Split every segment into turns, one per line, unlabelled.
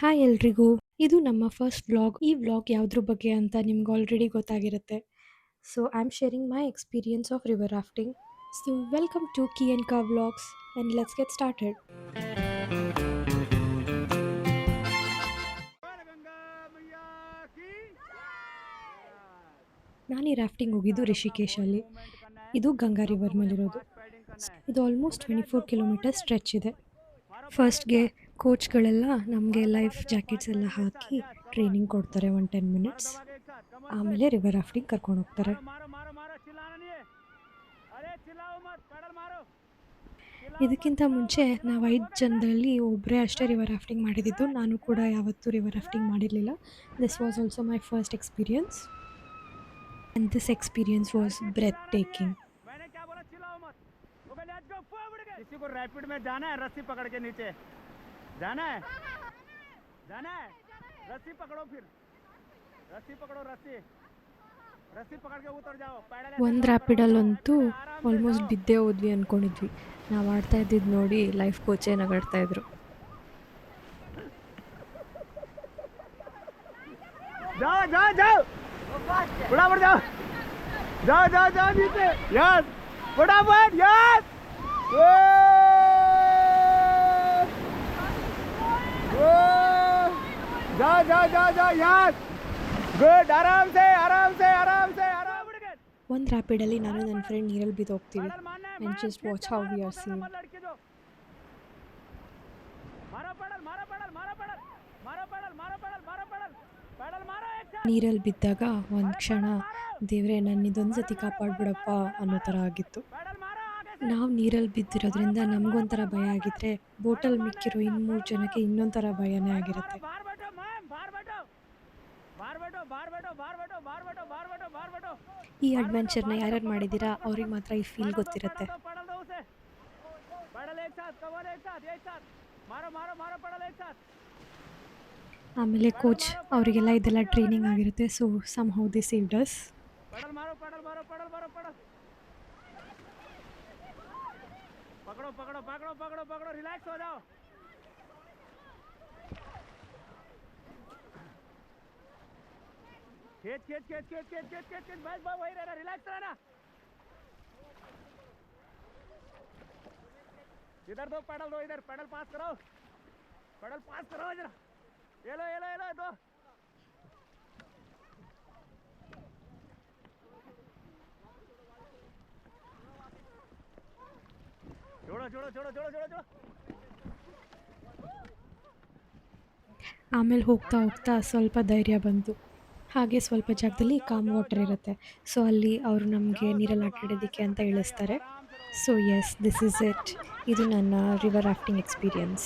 Hi ಎಲ್ರಿಗೂ. ಇದು ನಮ್ಮ ಫಸ್ಟ್ ವ್ಲಾಗ್. ಈ ವ್ಲಾಗ್ ಯಾವುದ್ರ ಬಗ್ಗೆ ಅಂತ ನಿಮ್ಗೆ ಆಲ್ರೆಡಿ ಗೊತ್ತಾಗಿರುತ್ತೆ. So I am sharing my experience of river rafting. So welcome to ಕಿ ಆ್ಯಂಡ್ ಕಾ vlogs and let's get started. ನಾನು ಈ ರಾಫ್ಟಿಂಗ್ ಹೋಗಿದ್ದು ರಿಷಿಕೇಶಲ್ಲಿ. ಇದು ಗಂಗಾ ರಿವರ್ ಮೇಲಿರೋದು. ಇದು ಆಲ್ಮೋಸ್ಟ್ 24 ಕಿಲೋಮೀಟರ್ ಸ್ಟ್ರೆಚ್ ಇದೆ. ಫಸ್ಟ್ಗೆ ಕೋಚ್ಗಳೆಲ್ಲ ನಮಗೆ ಲೈಫ್ ಜಾಕೆಟ್ಸ್ ಎಲ್ಲ ಹಾಕಿ ಟ್ರೈನಿಂಗ್ ಕೊಡ್ತಾರೆ 10 ಮಿನಿಟ್ಸ್. ಆಮೇಲೆ ರಿವರ್ ರಾಫ್ಟಿಂಗ್ ಕರ್ಕೊಂಡು ಹೋಗ್ತಾರೆ. ಇದಕ್ಕಿಂತ ಮುಂಚೆ ನಾವು 5 ಜನದಲ್ಲಿ ಒಬ್ಬರೇ ಅಷ್ಟೇ ರಿವರ್ ರಾಫ್ಟಿಂಗ್ ಮಾಡಿದ್ದು. ನಾನು ಕೂಡ ಯಾವತ್ತೂ ರಿವರ್ ರಾಫ್ಟಿಂಗ್ ಮಾಡಿರಲಿಲ್ಲ. This was also my first experience and this experience was breathtaking.
किसी को रैपिड में जाना है, रस्सी पकड़ के नीचे जाना है, जाना है, रस्सी पकड़ो, फिर रस्सी पकड़ो, रस्सी पकड़ के उतर जाओ.
ಒಂದು ರ್ಯಾಪಿಡಲ್ಲಂತೂ ಆಲ್ಮೋಸ್ಟ್ ಬಿದ್ದೇ ಹೋದ್ವಿ ಅಂದ್ಕೊಂಡಿದ್ವಿ. ನಾವು ಆಡ್ತಾ ಇದ್ದಿದ್ದು ನೋಡಿ ಲೈಫ್ ಕೋಚೇ ನಗಾಡ್ತಾ ಇದ್ರು.
जाओ जाओ जाओ, फटाफट जाओ, जाओ जाओ जाओ नीचे, यस फटाफट, यस जाओ जाओ जाओ जाओ, यस गुड, आराम से आराम से आराम से आराम.
ಒಂದು ರ್ಯಾಪಿಡಲ್ಲಿ ನಾನು ನನ್ನ ಫ್ರೆಂಡ್ ನೀರಲ್ಲಿ ಬಿದ್ದು ಹೋಗ್ತೀವಿ. And just watch how we are save. ನೀರಲ್ಲಿ ಬಿದ್ದಾಗ ಒಂದು ಕ್ಷಣ ದೇವರೇ ನನ್ನ ಇದೊಂದು ಸತಿ ಕಾಪಾಡ್ಬಿಡಪ್ಪ ಅನ್ನೋ ಥರ ಆಗಿತ್ತು. ನಾವು ನೀರಲ್ಲಿ ಬಿದ್ದಿರೋದ್ರಿಂದ ನಮಗೊಂಥರ ಭಯ ಆಗಿದ್ರೆ ಬೋಟಲ್ಲಿ ಮಿಕ್ಕಿರೋ 3 ಜನಕ್ಕೆ ಇನ್ನೊಂದು ಥರ ಭಯನೇ ಆಗಿರುತ್ತೆ. ಈ ಅಡ್ವೆಂಚರ್ನ ಯಾರ್ಯಾರು ಮಾಡಿದ್ದೀರಾ ಅವ್ರಿಗೆ ಮಾತ್ರ ಈ ಫೀಲ್ ಗೊತ್ತಿರುತ್ತೆ. ಆಮೇಲೆ ಕೋಚ್ ಅವರಿಗೆಲ್ಲ ಇದೆಲ್ಲ ಟ್ರೈನಿಂಗ್ ಆಗಿರುತ್ತೆ. So somehow they saved us.
पकड़ो पकड़ो पकड़ो पकड़ो पकड़ो, रिलैक्स हो जाओ. खेच खेच खेच खेच खेच खेच खेच खेच, बस बस वही रहना, रिलैक्स रहना. इधर दो पैडल, दो इधर पैडल पास करो, पैडल पास करो इधर. ये लो ये लो ये लो, दो. जोड़ो जोड़ो जोड़ो जोड़ो जोड़ो जोड़ो.
ಆಮೇಲೆ ಹೋಗ್ತಾ ಹೋಗ್ತಾ ಸ್ವಲ್ಪ ಧೈರ್ಯ ಬಂತು. ಹಾಗೆ ಸ್ವಲ್ಪ ಜಾಗದಲ್ಲಿ ಕಾಮ್ ವಾಟರ್ ಇರುತ್ತೆ. ಸೊ ಅಲ್ಲಿ ಅವರು ನಮಗೆ ನೀರಲ್ಲಿ ಆಟ ಆಡೋದಕ್ಕೆ ಅಂತ ಇಳಿಸ್ತಾರೆ. So yes, this is it. ಇದು ನನ್ನ ರಿವರ್ ರಾಫ್ಟಿಂಗ್ ಎಕ್ಸ್ಪೀರಿಯನ್ಸ್.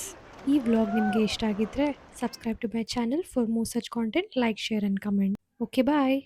ಈ ವ್ಲಾಗ್ ನಿಮಗೆ ಇಷ್ಟ ಆಗಿದ್ದರೆ subscribe to my channel for more such content. Like, share and comment. Okay, bye.